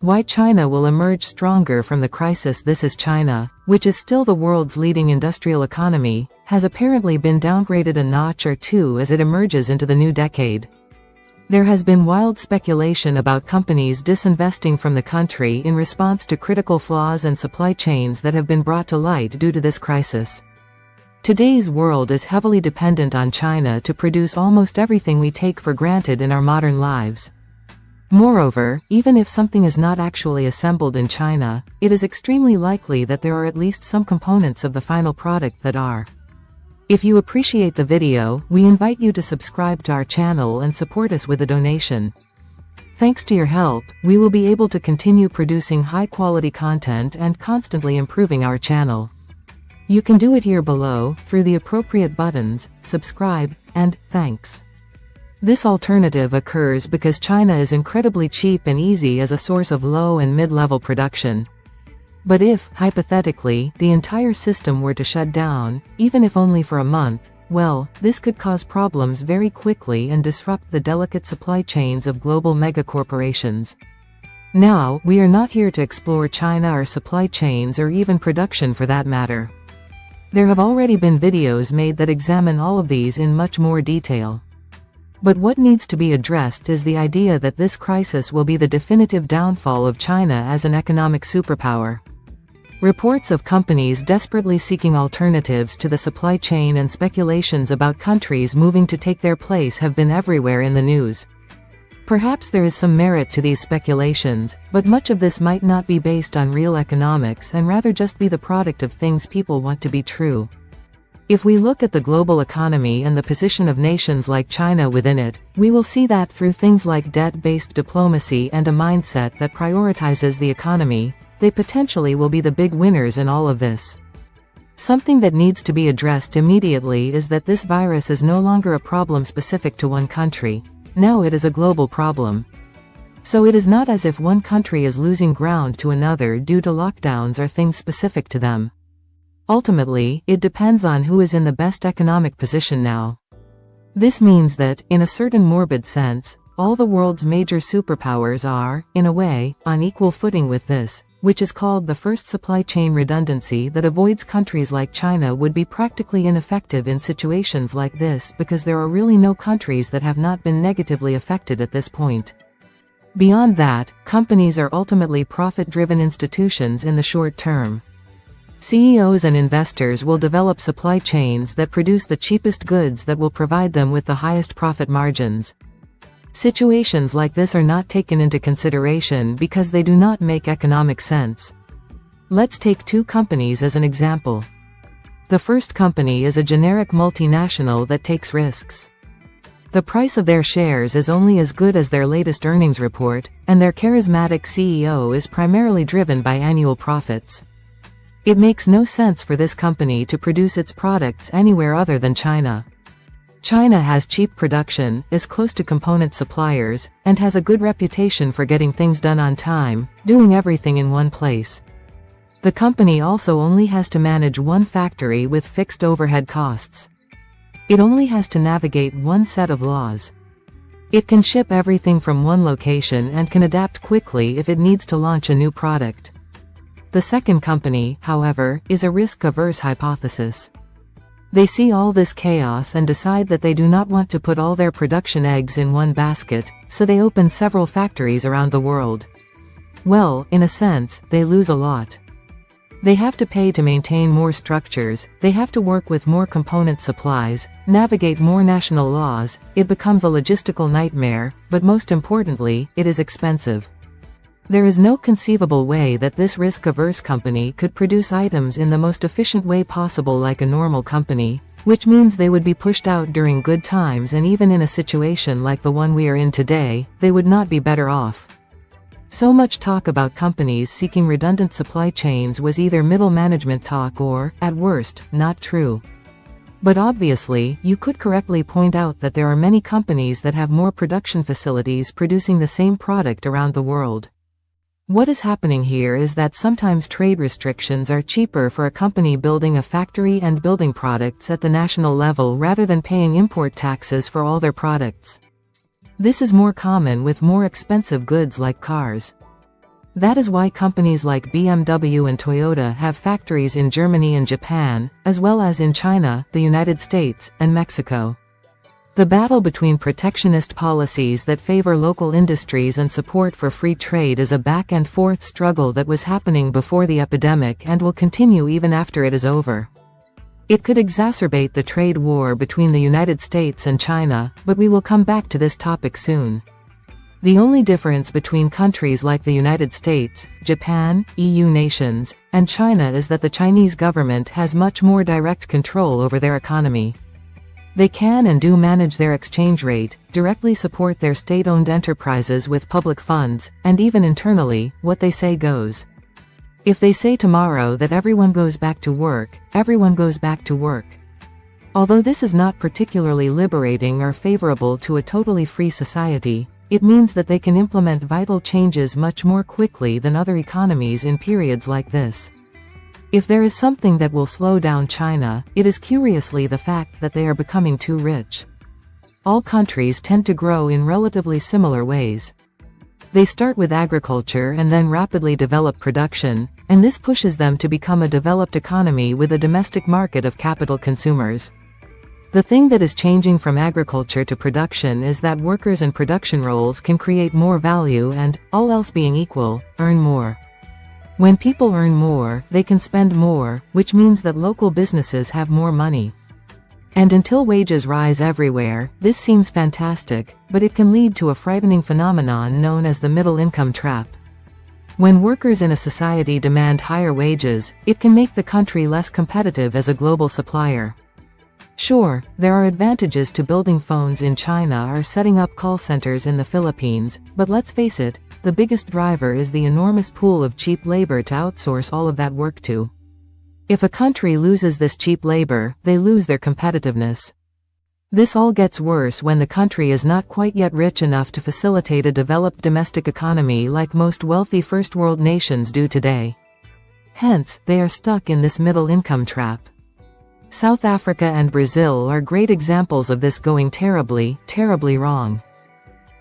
Why China will emerge stronger from the crisis. This is China, which is still the world's leading industrial economy, has apparently been downgraded a notch or two as it emerges into the new decade. There has been wild speculation about companies disinvesting from the country in response to critical flaws and supply chains that have been brought to light due to this crisis. Today's world is heavily dependent on China to produce almost everything we take for granted in our modern lives. Moreover, even if something is not actually assembled in China, it is extremely likely that there are at least some components of the final product that are. If you appreciate the video, we invite you to subscribe to our channel and support us with a donation. Thanks to your help, we will be able to continue producing high-quality content and constantly improving our channel. You can do it here below, through the appropriate buttons, subscribe, and thanks. This alternative occurs because China is incredibly cheap and easy as a source of low and mid-level production. But if, hypothetically, the entire system were to shut down, even if only for a month, well, this could cause problems very quickly and disrupt the delicate supply chains of global megacorporations. Now, we are not here to explore China or supply chains or even production for that matter. There have already been videos made that examine all of these in much more detail. But what needs to be addressed is the idea that this crisis will be the definitive downfall of China as an economic superpower. Reports of companies desperately seeking alternatives to the supply chain and speculations about countries moving to take their place have been everywhere in the news. Perhaps there is some merit to these speculations, but much of this might not be based on real economics and rather just be the product of things people want to be true. If we look at the global economy and the position of nations like China within it, we will see that through things like debt-based diplomacy and a mindset that prioritizes the economy, they potentially will be the big winners in all of this. Something that needs to be addressed immediately is that this virus is no longer a problem specific to one country. Now it is a global problem. So it is not as if one country is losing ground to another due to lockdowns or things specific to them. Ultimately, it depends on who is in the best economic position now. This means that, in a certain morbid sense, all the world's major superpowers are, in a way, on equal footing with this, which is called the first supply chain redundancy that avoids countries like China would be practically ineffective in situations like this because there are really no countries that have not been negatively affected at this point. Beyond that, companies are ultimately profit-driven institutions in the short term. CEOs and investors will develop supply chains that produce the cheapest goods that will provide them with the highest profit margins. Situations like this are not taken into consideration because they do not make economic sense. Let's take two companies as an example. The first company is a generic multinational that takes risks. The price of their shares is only as good as their latest earnings report, and their charismatic CEO is primarily driven by annual profits. It makes no sense for this company to produce its products anywhere other than China. China has cheap production, is close to component suppliers, and has a good reputation for getting things done on time, doing everything in one place. The company also only has to manage one factory with fixed overhead costs. It only has to navigate one set of laws. It can ship everything from one location and can adapt quickly if it needs to launch a new product. The second company, however, is a risk-averse hypothesis. They see all this chaos and decide that they do not want to put all their production eggs in one basket, so they open several factories around the world. Well, in a sense, they lose a lot. They have to pay to maintain more structures, they have to work with more component supplies, navigate more national laws, it becomes a logistical nightmare, but most importantly, it is expensive. There is no conceivable way that this risk-averse company could produce items in the most efficient way possible like a normal company, which means they would be pushed out during good times, and even in a situation like the one we are in today, they would not be better off. So much talk about companies seeking redundant supply chains was either middle management talk or, at worst, not true. But obviously, you could correctly point out that there are many companies that have more production facilities producing the same product around the world. What is happening here is that sometimes trade restrictions are cheaper for a company building a factory and building products at the national level rather than paying import taxes for all their products. This is more common with more expensive goods like cars. That is why companies like BMW and Toyota have factories in Germany and Japan, as well as in China, the United States, and Mexico. The battle between protectionist policies that favor local industries and support for free trade is a back-and-forth struggle that was happening before the epidemic and will continue even after it is over. It could exacerbate the trade war between the United States and China, but we will come back to this topic soon. The only difference between countries like the United States, Japan, EU nations, and China is that the Chinese government has much more direct control over their economy. They can and do manage their exchange rate, directly support their state-owned enterprises with public funds, and even internally, what they say goes. If they say tomorrow that everyone goes back to work, everyone goes back to work. Although this is not particularly liberating or favorable to a totally free society, it means that they can implement vital changes much more quickly than other economies in periods like this. If there is something that will slow down China, it is curiously the fact that they are becoming too rich. All countries tend to grow in relatively similar ways. They start with agriculture and then rapidly develop production, and this pushes them to become a developed economy with a domestic market of capital consumers. The thing that is changing from agriculture to production is that workers and production roles can create more value and, all else being equal, earn more. When people earn more, they can spend more, which means that local businesses have more money. And until wages rise everywhere, this seems fantastic, but it can lead to a frightening phenomenon known as the middle income trap. When workers in a society demand higher wages, it can make the country less competitive as a global supplier. Sure, there are advantages to building phones in China or setting up call centers in the Philippines, but let's face it, the biggest driver is the enormous pool of cheap labor to outsource all of that work to. If a country loses this cheap labor, they lose their competitiveness. This all gets worse when the country is not quite yet rich enough to facilitate a developed domestic economy like most wealthy first-world nations do today. Hence, they are stuck in this middle-income trap. South Africa and Brazil are great examples of this going terribly, terribly wrong.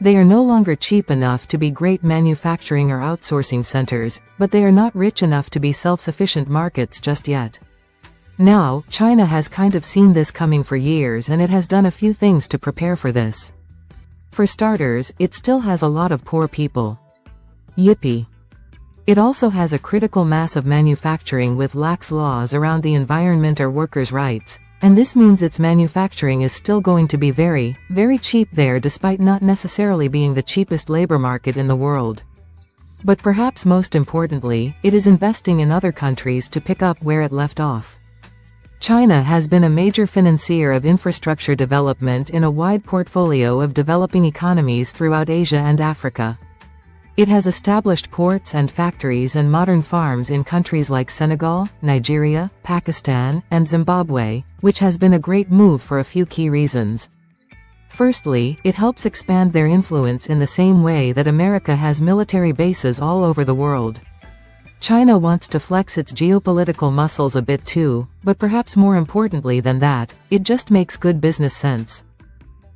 They are no longer cheap enough to be great manufacturing or outsourcing centers, but they are not rich enough to be self-sufficient markets just yet. Now, China has kind of seen this coming for years and it has done a few things to prepare for this. For starters, it still has a lot of poor people. Yippee! It also has a critical mass of manufacturing with lax laws around the environment or workers' rights, and this means its manufacturing is still going to be very, very cheap there despite not necessarily being the cheapest labor market in the world. But perhaps most importantly, it is investing in other countries to pick up where it left off. China has been a major financier of infrastructure development in a wide portfolio of developing economies throughout Asia and Africa. It has established ports and factories and modern farms in countries like Senegal, Nigeria, Pakistan, and Zimbabwe, which has been a great move for a few key reasons. Firstly, it helps expand their influence in the same way that America has military bases all over the world. China wants to flex its geopolitical muscles a bit too, but perhaps more importantly than that, it just makes good business sense.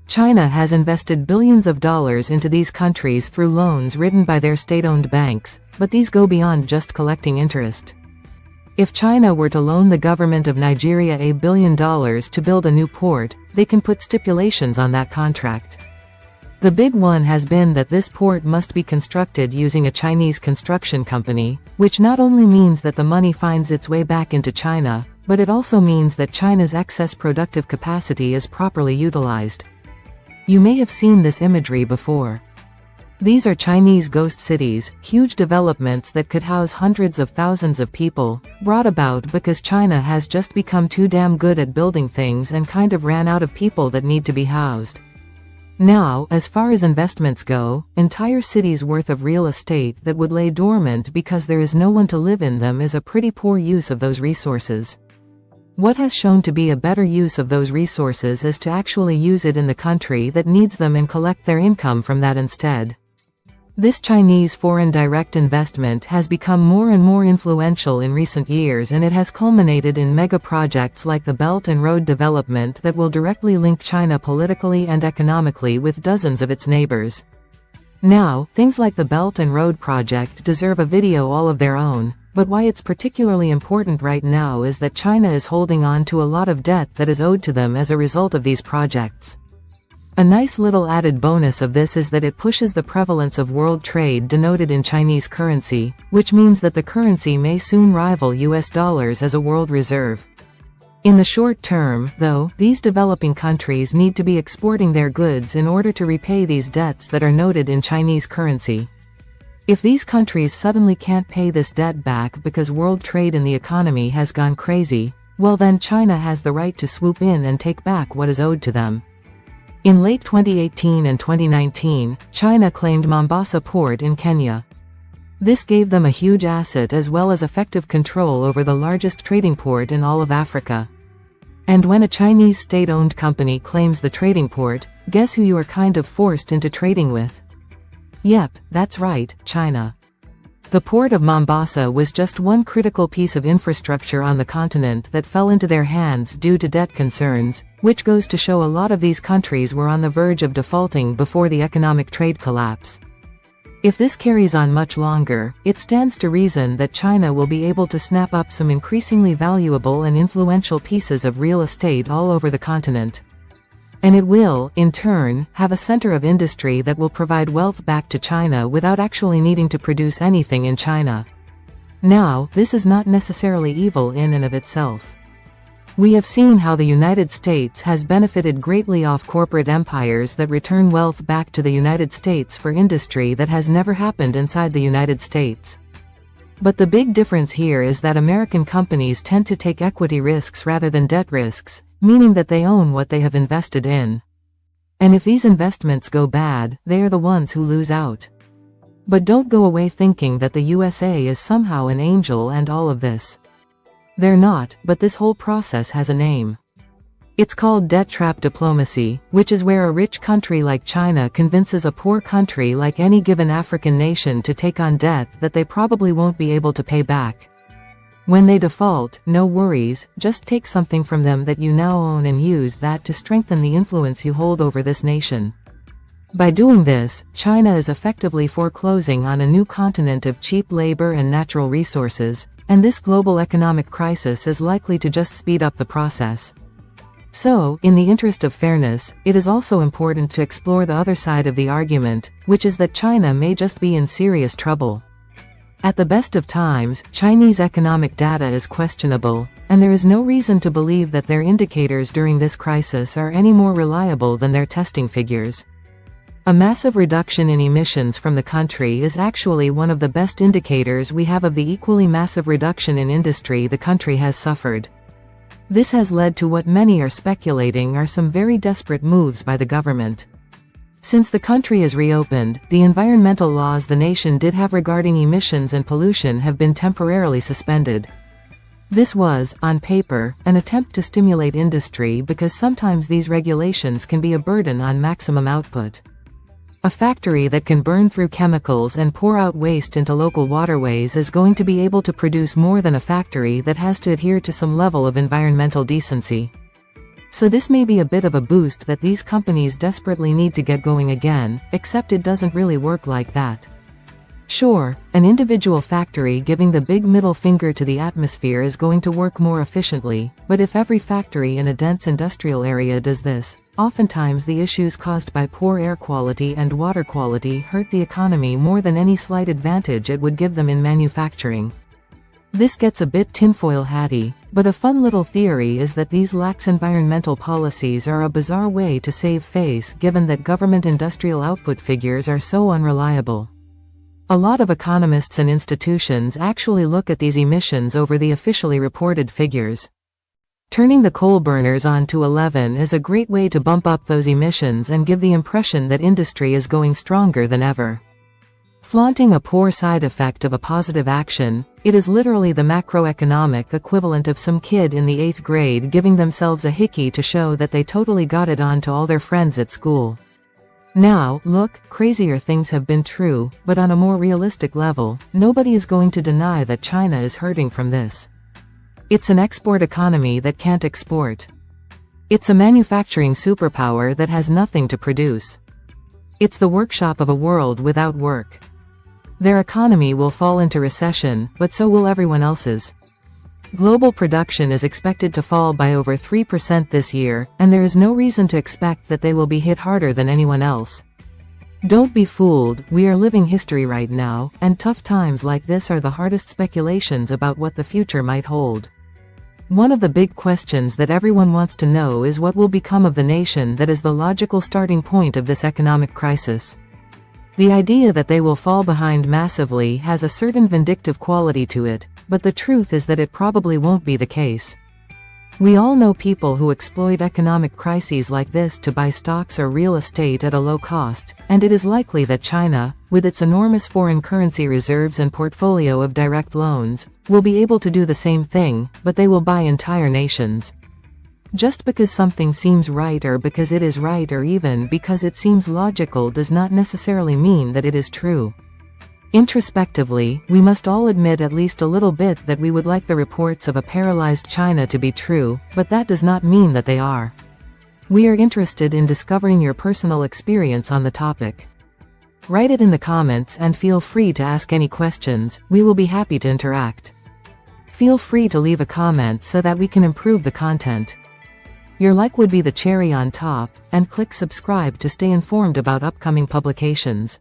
China has invested billions of dollars into these countries through loans written by their state-owned banks, but these go beyond just collecting interest. If China were to loan the government of Nigeria $1 billion to build a new port, they can put stipulations on that contract. The big one has been that this port must be constructed using a Chinese construction company, which not only means that the money finds its way back into China, but it also means that China's excess productive capacity is properly utilized. You may have seen this imagery before. These are Chinese ghost cities, huge developments that could house hundreds of thousands of people, brought about because China has just become too damn good at building things and kind of ran out of people that need to be housed. Now, as far as investments go, entire cities' worth of real estate that would lay dormant because there is no one to live in them is a pretty poor use of those resources. What has shown to be a better use of those resources is to actually use it in the country that needs them and collect their income from that instead. This Chinese foreign direct investment has become more and more influential in recent years, and it has culminated in mega projects like the Belt and Road development that will directly link China politically and economically with dozens of its neighbors. Now, things like the Belt and Road Project deserve a video all of their own, but why it's particularly important right now is that China is holding on to a lot of debt that is owed to them as a result of these projects. A nice little added bonus of this is that it pushes the prevalence of world trade denoted in Chinese currency, which means that the currency may soon rival US dollars as a world reserve. In the short term, though, these developing countries need to be exporting their goods in order to repay these debts that are noted in Chinese currency. If these countries suddenly can't pay this debt back because world trade in the economy has gone crazy, well then China has the right to swoop in and take back what is owed to them. In late 2018 and 2019, China claimed Mombasa port in Kenya. This gave them a huge asset as well as effective control over the largest trading port in all of Africa. And when a Chinese state-owned company claims the trading port, guess who you are kind of forced into trading with? Yep, that's right, China. The port of Mombasa was just one critical piece of infrastructure on the continent that fell into their hands due to debt concerns, which goes to show a lot of these countries were on the verge of defaulting before the economic trade collapse. If this carries on much longer, it stands to reason that China will be able to snap up some increasingly valuable and influential pieces of real estate all over the continent. And it will, in turn, have a center of industry that will provide wealth back to China without actually needing to produce anything in China. Now, this is not necessarily evil in and of itself. We have seen how the United States has benefited greatly off corporate empires that return wealth back to the United States for industry that has never happened inside the United States. But the big difference here is that American companies tend to take equity risks rather than debt risks, meaning that they own what they have invested in. And if these investments go bad, they are the ones who lose out. But don't go away thinking that the USA is somehow an angel and all of this. They're not, but this whole process has a name. It's called debt trap diplomacy, which is where a rich country like China convinces a poor country like any given African nation to take on debt that they probably won't be able to pay back. When they default, no worries, just take something from them that you now own and use that to strengthen the influence you hold over this nation. By doing this, China is effectively foreclosing on a new continent of cheap labor and natural resources, and this global economic crisis is likely to just speed up the process. So, in the interest of fairness, it is also important to explore the other side of the argument, which is that China may just be in serious trouble. At the best of times, Chinese economic data is questionable, and there is no reason to believe that their indicators during this crisis are any more reliable than their testing figures. A massive reduction in emissions from the country is actually one of the best indicators we have of the equally massive reduction in industry the country has suffered. This has led to what many are speculating are some very desperate moves by the government. Since the country is reopened, the environmental laws the nation did have regarding emissions and pollution have been temporarily suspended. This was, on paper, an attempt to stimulate industry because sometimes these regulations can be a burden on maximum output. A factory that can burn through chemicals and pour out waste into local waterways is going to be able to produce more than a factory that has to adhere to some level of environmental decency. So this may be a bit of a boost that these companies desperately need to get going again, except it doesn't really work like that. Sure, an individual factory giving the big middle finger to the atmosphere is going to work more efficiently, but if every factory in a dense industrial area does this, oftentimes the issues caused by poor air quality and water quality hurt the economy more than any slight advantage it would give them in manufacturing. This gets a bit tinfoil hatty, but a fun little theory is that these lax environmental policies are a bizarre way to save face given that government industrial output figures are so unreliable. A lot of economists and institutions actually look at these emissions over the officially reported figures. Turning the coal burners on to 11 is a great way to bump up those emissions and give the impression that industry is going stronger than ever. Flaunting a poor side effect of a positive action, it is literally the macroeconomic equivalent of some kid in the 8th grade giving themselves a hickey to show that they totally got it on to all their friends at school. Now, look, crazier things have been true, but on a more realistic level, nobody is going to deny that China is hurting from this. It's an export economy that can't export. It's a manufacturing superpower that has nothing to produce. It's the workshop of a world without work. Their economy will fall into recession, but so will everyone else's. Global production is expected to fall by over 3% this year, and there is no reason to expect that they will be hit harder than anyone else. Don't be fooled, we are living history right now, and tough times like this are the hardest speculations about what the future might hold. One of the big questions that everyone wants to know is what will become of the nation that is the logical starting point of this economic crisis. The idea that they will fall behind massively has a certain vindictive quality to it, but the truth is that it probably won't be the case. We all know people who exploit economic crises like this to buy stocks or real estate at a low cost, and it is likely that China, with its enormous foreign currency reserves and portfolio of direct loans, will be able to do the same thing, but they will buy entire nations. Just because something seems right or because it is right or even because it seems logical does not necessarily mean that it is true. Introspectively, we must all admit at least a little bit that we would like the reports of a paralyzed China to be true, but that does not mean that they are. We are interested in discovering your personal experience on the topic. Write it in the comments and feel free to ask any questions, we will be happy to interact. Feel free to leave a comment so that we can improve the content. Your like would be the cherry on top, and click subscribe to stay informed about upcoming publications.